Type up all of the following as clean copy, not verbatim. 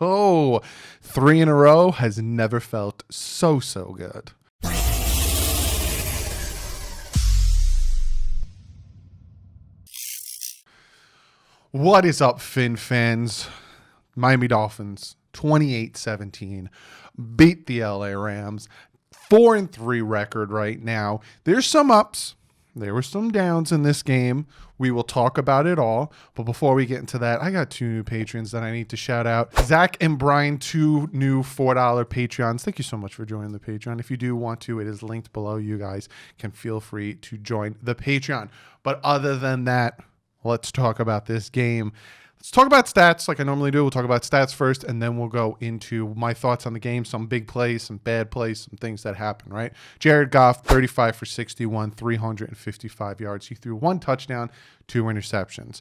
Oh, 3 in a row has never felt so good. What is up, Fin fans? Miami Dolphins 28-17 beat the LA Rams. 4-3 record right now. There's some ups. There were some downs in this game. We will talk about it all. But before we get into that, I got 2 new patrons that I need to shout out. Zach and Brian, 2 new $4 Patreons. Thank you so much for joining the Patreon. If you do want to, it is linked below. You guys can feel free to join the Patreon. But other than that, let's talk about this game. Let's talk about stats like I normally do. We'll talk about stats first, and then we'll go into my thoughts on the game, some big plays, some bad plays, some things that happen, right? Jared Goff, 35 for 61, 355 yards. He threw 1 touchdown, 2 interceptions.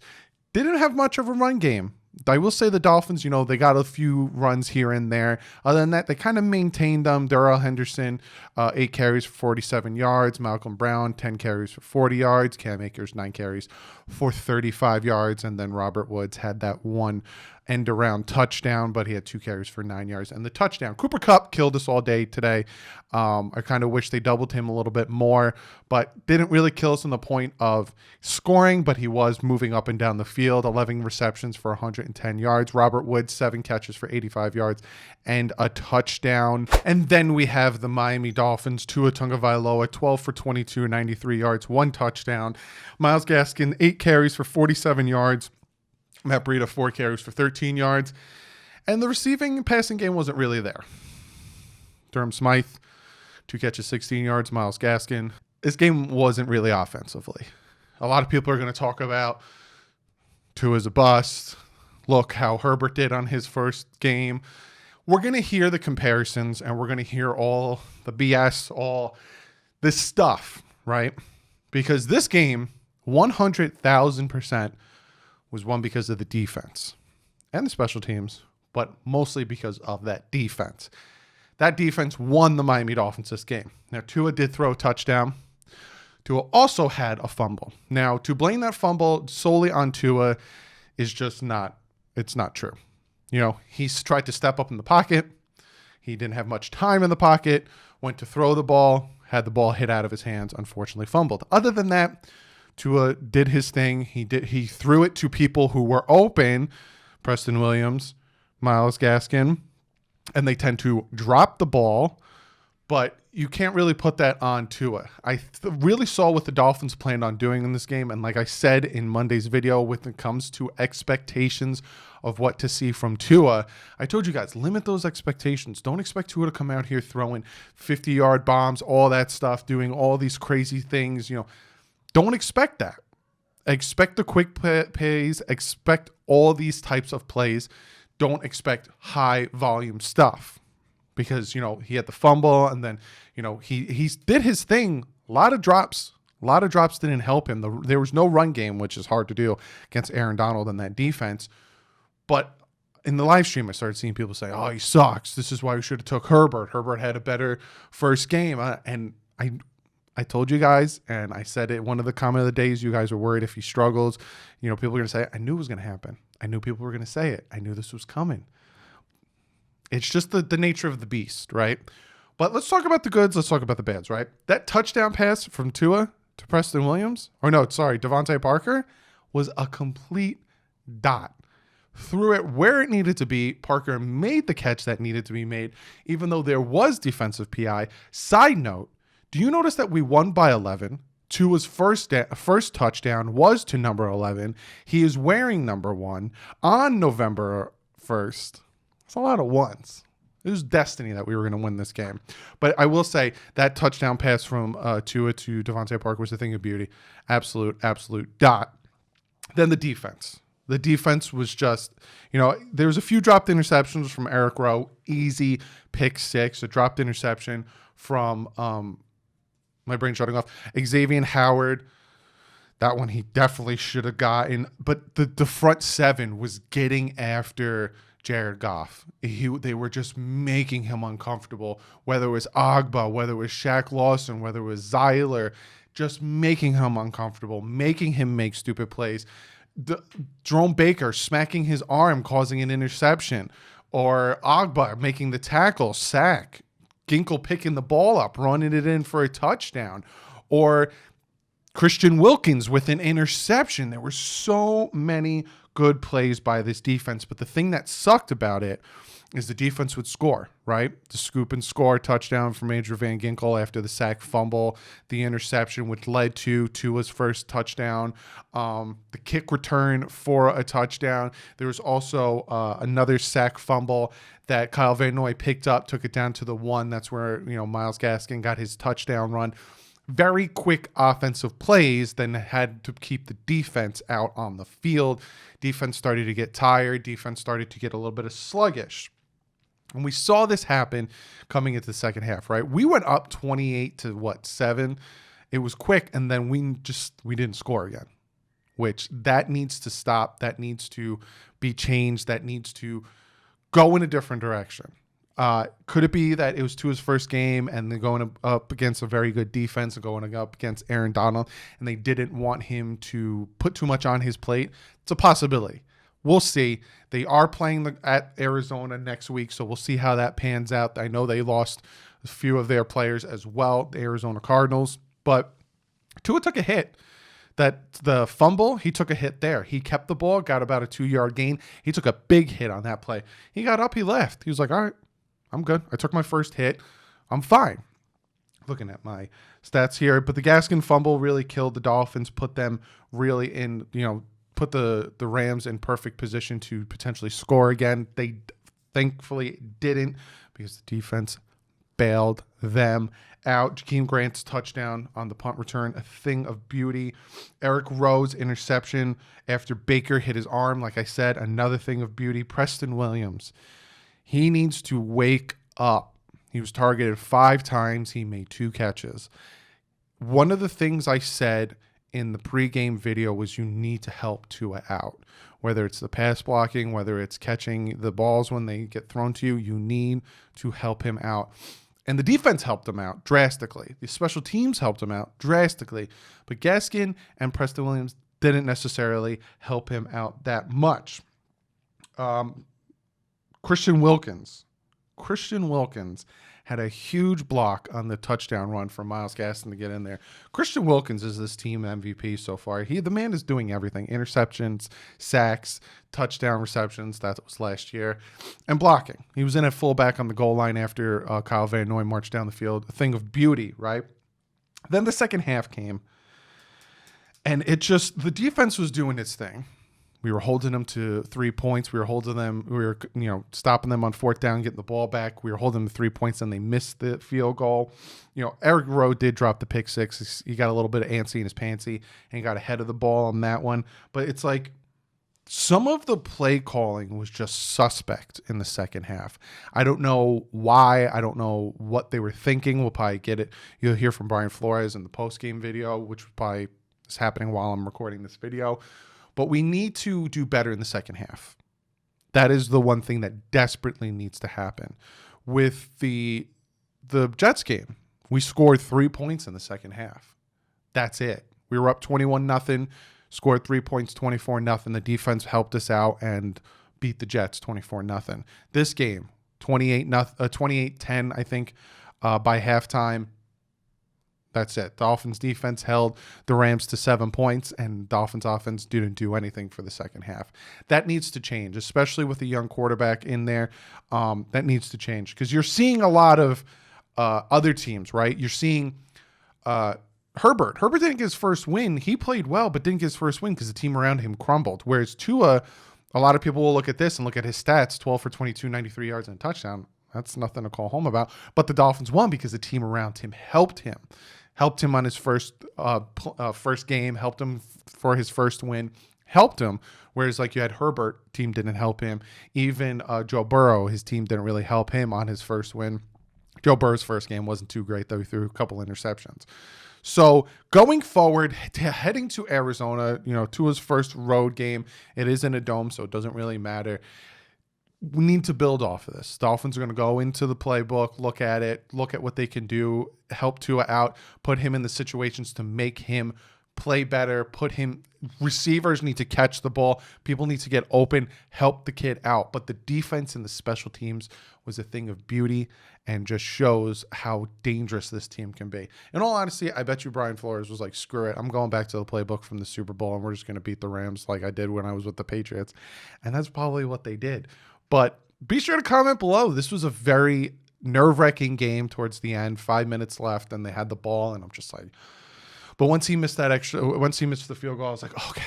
Didn't have much of a run game. I will say the Dolphins, they got a few runs here and there. Other than that, they kind of maintained them. Darrell Henderson, 8 carries for 47 yards. Malcolm Brown, 10 carries for 40 yards. Cam Akers, 9 carries for 35 yards. And then Robert Woods had that 1 end-around touchdown, but he had 2 carries for 9 yards. And the touchdown, Cooper Kupp killed us all day today. I kind of wish they doubled him a little bit more, but didn't really kill us in the point of scoring, but he was moving up and down the field. 11 receptions for 110 yards. Robert Woods, 7 catches for 85 yards and a touchdown. And then we have the Miami Dolphins, Tua Tagovailoa, 12 for 22, 93 yards, 1 touchdown. Myles Gaskin, 8 carries for 47 yards. Matt Breida, 4 carries for 13 yards. And the receiving and passing game wasn't really there. Durham Smythe, 2 catches, 16 yards. Myles Gaskin. This game wasn't really offensively. A lot of people are going to talk about Tua's a bust. Look how Herbert did on his first game. We're going to hear the comparisons, and we're going to hear all the BS, all this stuff, right? Because this game, 100,000%, was won because of the defense and the special teams, but mostly because of that defense. That defense won the Miami Dolphins this game. Now, Tua did throw a touchdown. Tua also had a fumble. Now, to blame that fumble solely on Tua is just it's not true. He's tried to step up in the pocket. He didn't have much time in the pocket, went to throw the ball, had the ball hit out of his hands, unfortunately fumbled. Other than that, Tua did his thing. He threw it to people who were open, Preston Williams, Myles Gaskin, and they tend to drop the ball, but you can't really put that on Tua. I really saw what the Dolphins planned on doing in this game, and like I said in Monday's video, when it comes to expectations of what to see from Tua, I told you guys, limit those expectations. Don't expect Tua to come out here throwing 50-yard bombs, all that stuff, doing all these crazy things, Don't expect that. Expect the quick plays. Expect all these types of plays. Don't expect high volume stuff because, he had the fumble and then, he did his thing. A lot of drops didn't help him. There was no run game, which is hard to do against Aaron Donald and that defense. But in the live stream, I started seeing people say, oh, he sucks. This is why we should have took Herbert. Herbert had a better first game. And I told you guys, and I said it one of the comment of the days, you guys were worried if he struggles. People are going to say, I knew it was going to happen. I knew people were going to say it. I knew this was coming. It's just the nature of the beast, right? But let's talk about the goods. Let's talk about the bads, right? That touchdown pass from Tua to Preston Williams, Devontae Parker, was a complete dot. Threw it where it needed to be. Parker made the catch that needed to be made, even though there was defensive PI. Side note, do you notice that we won by 11? Tua's first touchdown was to number 11. He is wearing number 1 on November 1st. It's a lot of ones. It was destiny that we were going to win this game. But I will say that touchdown pass from Tua to Devontae Parker was a thing of beauty. Absolute dot. Then the defense. The defense was just, there was a few dropped interceptions from Eric Rowe. Easy pick 6. A dropped interception from my brain shutting off. Xavier Howard, that one he definitely should have gotten. But the front 7 was getting after Jared Goff. They were just making him uncomfortable, whether it was Agba, whether it was Shaq Lawson, whether it was Zeiler, just making him uncomfortable, making him make stupid plays. Jerome Baker smacking his arm, causing an interception, or Agba making the tackle, sack, Ginkle picking the ball up, running it in for a touchdown, or Christian Wilkins with an interception. There were so many good plays by this defense, but the thing that sucked about it is the defense would score, right? The scoop and score touchdown from Andrew Van Ginkle after the sack fumble, the interception, which led to Tua's first touchdown, the kick return for a touchdown. There was also another sack fumble that Kyle Van Noy picked up, took it down to the 1. That's where, Myles Gaskin got his touchdown run. Very quick offensive plays, then had to keep the defense out on the field. Defense started to get tired. Defense started to get a little bit of sluggish. And we saw this happen coming into the second half, right? We went up 28 to 7. It was quick, and then we didn't score again, which that needs to stop. That needs to be changed. That needs to go in a different direction. Could it be that it was Tua's first game and they're going up against a very good defense and going up against Aaron Donald, and they didn't want him to put too much on his plate? It's a possibility. We'll see. They are playing at Arizona next week, so we'll see how that pans out. I know they lost a few of their players as well, the Arizona Cardinals, but Tua took a hit. The fumble, he took a hit there. He kept the ball, got about a 2-yard gain. He took a big hit on that play. He got up, he left. He was like, all right, I'm good. I took my first hit. I'm fine. Looking at my stats here, but the Gaskin fumble really killed the Dolphins, put them really in, put the Rams in perfect position to potentially score again. They thankfully didn't because the defense bailed them out. Jakeem Grant's touchdown on the punt return, a thing of beauty. Eric Rowe's interception after Baker hit his arm, like I said, another thing of beauty. Preston Williams, he needs to wake up. He was targeted 5 times. He made 2 catches. One of the things I said in the pregame video was you need to help Tua out. Whether it's the pass blocking, whether it's catching the balls when they get thrown to you, you need to help him out. And the defense helped him out drastically. The special teams helped him out drastically. But Gaskin and Preston Williams didn't necessarily help him out that much. Christian Wilkins had a huge block on the touchdown run for Myles Gaskin to get in there. Christian Wilkins is this team MVP so far. The man is doing everything. Interceptions, sacks, touchdown receptions. That was last year. And blocking. He was in at fullback on the goal line after Kyle Van Noy marched down the field. A thing of beauty, right? Then the second half came. And the defense was doing its thing. We were holding them to 3 points. We were stopping them on 4th down, getting the ball back. We were holding them to 3 points, and they missed the field goal. Eric Rowe did drop the pick 6. He got a little bit of antsy in his pantsy and got ahead of the ball on that one. But it's like some of the play calling was just suspect in the second half. I don't know why. I don't know what they were thinking. We'll probably get it. You'll hear from Brian Flores in the post-game video, which probably is happening while I'm recording this video. But we need to do better in the second half. That is the one thing that desperately needs to happen. With the Jets game, we scored 3 points in the second half. That's it. We were up 21-0, scored 3 points, 24-0. The defense helped us out and beat the Jets 24-0. This game, 28-10, I think, by halftime. That's it. Dolphins defense held the Rams to 7 points, and Dolphins offense didn't do anything for the second half. That needs to change, especially with a young quarterback in there. That needs to change because you're seeing a lot of other teams, right? You're seeing Herbert. Herbert didn't get his first win. He played well, but didn't get his first win because the team around him crumbled. Whereas Tua, a lot of people will look at this and look at his stats, 12 for 22, 93 yards and a touchdown. That's nothing to call home about. But the Dolphins won because the team around him helped him. Helped him on his first game, helped him for his first win, helped him. Whereas like you had Herbert, team didn't help him. Even Joe Burrow, his team didn't really help him on his first win. Joe Burrow's first game wasn't too great, though. He threw a couple interceptions. So going forward, heading to Arizona, Tua's first road game, it is in a dome, so it doesn't really matter. We need to build off of this. Dolphins are going to go into the playbook, look at what they can do, help Tua out, put him in the situations to make him play better, receivers need to catch the ball. People need to get open, help the kid out. But the defense and the special teams was a thing of beauty and just shows how dangerous this team can be. In all honesty, I bet you Brian Flores was like, screw it. I'm going back to the playbook from the Super Bowl and we're just going to beat the Rams like I did when I was with the Patriots. And that's probably what they did. But be sure to comment below. This was a very nerve-wracking game towards the end. 5 minutes left and they had the ball and I'm just like, but once he missed the field goal, I was like, okay.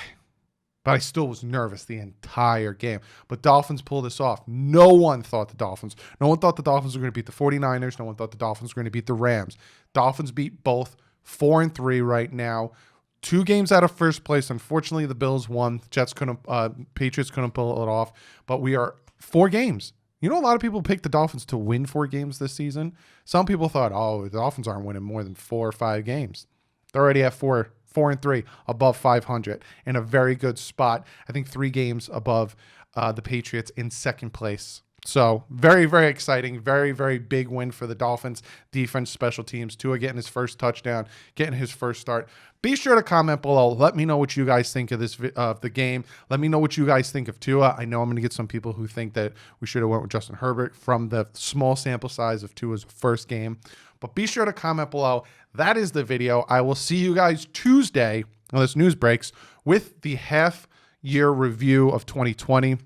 But I still was nervous the entire game. But Dolphins pulled this off. No one thought the Dolphins were going to beat the 49ers. No one thought the Dolphins were going to beat the Rams. Dolphins beat both, 4-3 right now. 2 games out of first place. Unfortunately, the Bills won. Patriots couldn't pull it off. But we are 4 games. You know, a lot of people picked the Dolphins to win 4 games this season. Some people thought, oh, the Dolphins aren't winning more than 4 or 5 games. They're already at 4-3, above 500, in a very good spot. I think 3 games above the Patriots in second place. So very, very exciting. Very, very big win for the Dolphins. Defense, special teams. Tua getting his first touchdown, getting his first start. Be sure to comment below. Let me know what you guys think of the game. Let me know what you guys think of Tua. I know I'm going to get some people who think that we should have went with Justin Herbert from the small sample size of Tua's first game. But be sure to comment below. That is the video. I will see you guys Tuesday, unless news breaks, with the half-year review of 2020.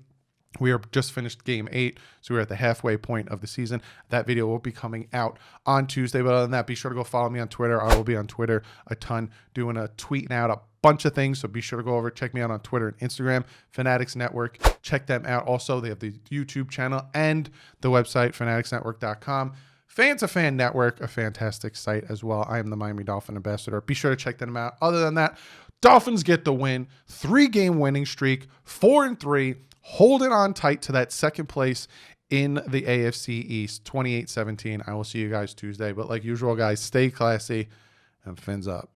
We are just finished game 8, so we're at the halfway point of the season. That video will be coming out on Tuesday. But other than that, be sure to go follow me on Twitter. I will be on Twitter a ton, tweeting out a bunch of things. So be sure to go over, check me out on Twitter and Instagram, Fanatics Network. Check them out. Also, they have the YouTube channel and the website, fanaticsnetwork.com. Fan to Fan Network, a fantastic site as well. I am the Miami Dolphin ambassador. Be sure to check them out. Other than that, Dolphins get the win. 3-game winning streak, 4-3. Holding on tight to that second place in the AFC East, 28-17. I will see you guys Tuesday. But like usual, guys, stay classy and fins up.